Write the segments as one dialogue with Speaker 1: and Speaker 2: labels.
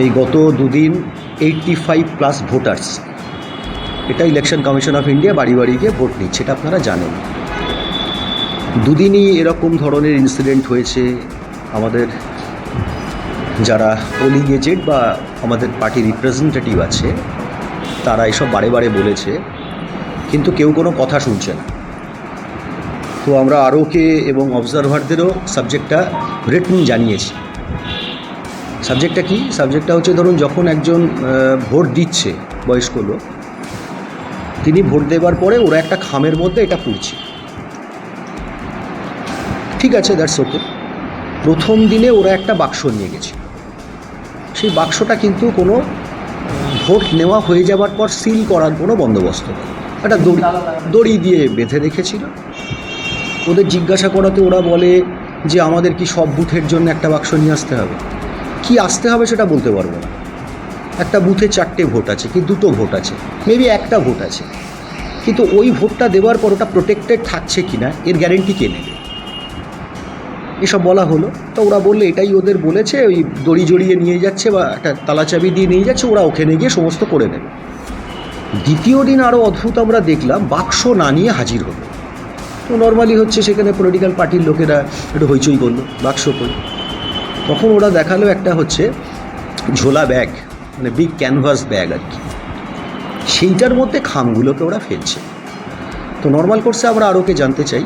Speaker 1: এই গত দুদিন 85+ ভোটার্স, এটা ইলেকশন কমিশন অফ ইন্ডিয়া বাড়ি বাড়ি গিয়ে ভোট নিচ্ছে, এটা আপনারা জানেন। দুদিনই এরকম ধরনের ইনসিডেন্ট হয়েছে। আমাদের যারা পোলিং এজেন্ট বা আমাদের পার্টি রিপ্রেজেন্টেটিভ আছে তারা এসব বারে বারে বলেছে, কিন্তু কেউ কোনো কথা শুনছে না। তো আমরা আরওকে এবং অবজারভারদেরও সাবজেক্টটা রিটন জানিয়েছি। সাবজেক্টটা কি? সাবজেক্টটা হচ্ছে, ধরুন যখন একজন ভোট দিচ্ছে বয়স্ক লোক, তিনি ভোট দেওয়ার পরে ওরা একটা খামের মধ্যে এটা পুড়ছে, ঠিক আছে, দ্যাটস ওকে। প্রথম দিনে ওরা একটা বাক্স নিয়ে গেছে, সেই বাক্সটা কিন্তু কোনো ভোট নেওয়া হয়ে যাওয়ার পর সিল করার কোনো বন্দোবস্ত নেই, একটা দড়ি দিয়ে বেঁধে রেখেছিল। ওদের জিজ্ঞাসা করাতে ওরা বলে যে আমাদের কি সব বুথের জন্য একটা বাক্স নিয়ে আসতে হবে? কি আসতে হবে সেটা বলতে পারবো না। একটা বুথে 4টে ভোট আছে কি 2টো ভোট আছে, মেবি একটা ভোট আছে, কিন্তু ওই ভোটটা দেওয়ার পর ওটা প্রোটেক্টেড থাকছে কি না এর গ্যারেন্টি কে নেবে? এসব বলা হলো। তো ওরা বললে এটাই ওদের বলেছে, ওই দড়ি জড়িয়ে নিয়ে যাচ্ছে বা একটা তালাচাবি দিয়ে নিয়ে যাচ্ছে, ওরা ওখানে গিয়ে সমস্ত করে নেবে। দ্বিতীয় দিন আরও অদ্ভুত আমরা দেখলাম, বাক্স না নিয়ে হাজির হলো। তো নর্মালি হচ্ছে সেখানে পলিটিক্যাল পার্টির লোকেরা একটু হইচই করলো, বাক্স করে। তখন ওরা দেখালো একটা হচ্ছে ঝোলা ব্যাগ, মানে বিগ ক্যানভাস ব্যাগ আর কি, সেইটার মধ্যে খামগুলোকে ওরা ফেলছে। তো নর্মাল কোর্সে আমরা আরওকে জানতে চাই,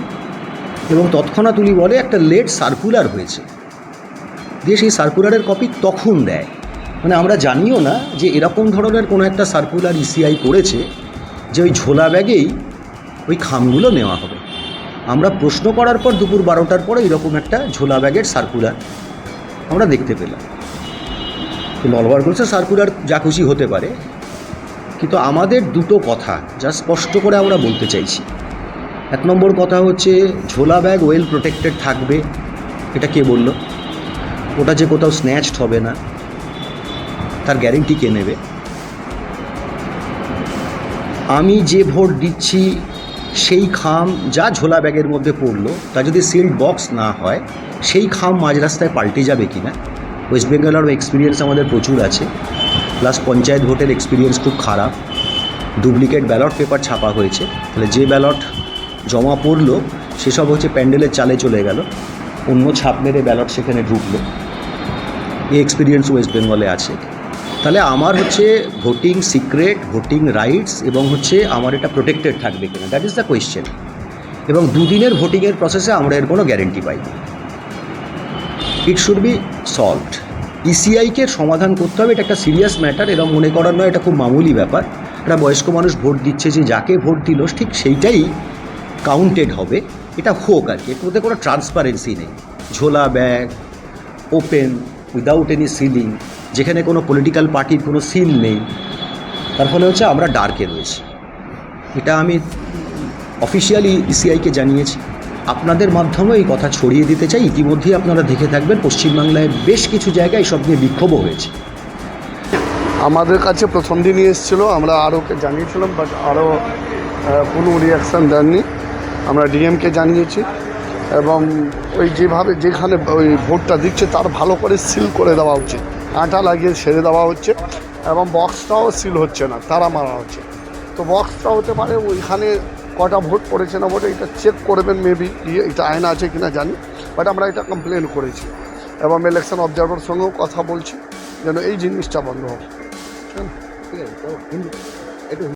Speaker 1: এবং তৎক্ষণাৎ উনি বলে একটা লেট সার্কুলার হয়েছে, দিয়ে সেই সার্কুলারের কপি তখন দেয়। মানে আমরা জানিও না যে এরকম ধরনের কোনো একটা সার্কুলার ইসিআই করেছে যে ওই ঝোলা ব্যাগেই ওই খামগুলো নেওয়া হবে। আমরা প্রশ্ন করার পর দুপুর 12টার পরে এরকম একটা ঝোলা ব্যাগের সার্কুলার আমরা দেখতে পেলাম। তো নলবার করছে সার্কুলার যা খুশি হতে পারে, কিন্তু আমাদের দুটো কথা যা স্পষ্ট করে আমরা বলতে চাইছি। 1 নম্বর কথা হচ্ছে, ঝোলা ব্যাগ ওয়েল প্রোটেক্টেড থাকবে, এটা কে বলল? ওটা যে কোথাও স্ন্যাচড হবে না তার গ্যারেন্টি কে নেবে? আমি যে ভোট দিচ্ছি সেই খাম যা ঝোলা ব্যাগের মধ্যে পড়লো তা যদি সিল্ড বক্স না হয়, সেই খাম মাঝ রাস্তায় পাল্টে যাবে কি না? ওয়েস্ট বেঙ্গলের এক্সপিরিয়েন্স আমাদের প্রচুর আছে, প্লাস পঞ্চায়েত ভোটের এক্সপিরিয়েন্স খুব খারাপ। ডুপ্লিকেট ব্যালট পেপার ছাপা হয়েছে, তাহলে যে ব্যালট জমা পড়লো সেসব হচ্ছে প্যান্ডেলের চালে চলে গেল, অন্য ছাপ মেরে ব্যালট সেখানে ঢুকলো। এই এক্সপিরিয়েন্স ওয়েস্ট বেঙ্গলে আছে। তাহলে আমার হচ্ছে ভোটিং সিক্রেট, ভোটিং রাইটস এবং হচ্ছে আমার এটা প্রোটেক্টেড থাকবে কিনা, দ্যাট ইজ দ্য কোয়েশ্চেন। এবং দুদিনের ভোটিংয়ের প্রসেসে আমরা এর কোনো গ্যারেন্টি পাই। It should be solved. ইসিআইকে সমাধান করতে হবে, এটা একটা সিরিয়াস ম্যাটার। এরকম মনে করার নয় এটা খুব মামুলি ব্যাপার। একটা বয়স্ক মানুষ ভোট দিচ্ছে, যে যাকে ভোট দিল ঠিক সেইটাই কাউন্টেড হবে, এটা হোক আর কি। এর মধ্যে কোনো ট্রান্সপারেন্সি নেই। ঝোলা bag open without any ceiling, যেখানে কোনো পলিটিক্যাল পার্টির কোনো সিল নেই, তার ফলে হচ্ছে আমরা ডার্কে রয়েছি। এটা আমি অফিসিয়ালি ইসিআইকে জানিয়েছি, আপনাদের মাধ্যমে এই কথা ছড়িয়ে দিতে চাই। ইতিমধ্যেই আপনারা দেখে থাকবেন পশ্চিমবাংলায় বেশ কিছু জায়গায় সব নিয়ে বিক্ষোভও হয়েছে।
Speaker 2: আমাদের কাছে প্রথম দিনই এসেছিলো, আমরা আরওকে জানিয়েছিলাম, বাট আরও কোনো রিয়াকশান দেননি। আমরা ডিএমকে জানিয়েছি, এবং ওই যেভাবে যেখানে ওই ভোটটা দিচ্ছে তার ভালো করে সিল করে দেওয়া উচিত, আঠা লাগিয়ে ছেড়ে দেওয়া হচ্ছে, এবং বক্সটাও সিল হচ্ছে না, তারা মারা হচ্ছে। তো বক্সটা হতে পারে ওইখানে কটা ভোট পড়েছে না ভোটে, এটা চেক করবেন, মেবি এটা আয়না আছে কিনা জানি, বাট আমরা এটা কমপ্লেন করেছি, এবং ইলেকশন অবজারভার সঙ্গেও কথা বলছি যেন এই জিনিসটা বন্ধ হবে। ঠিক আছে।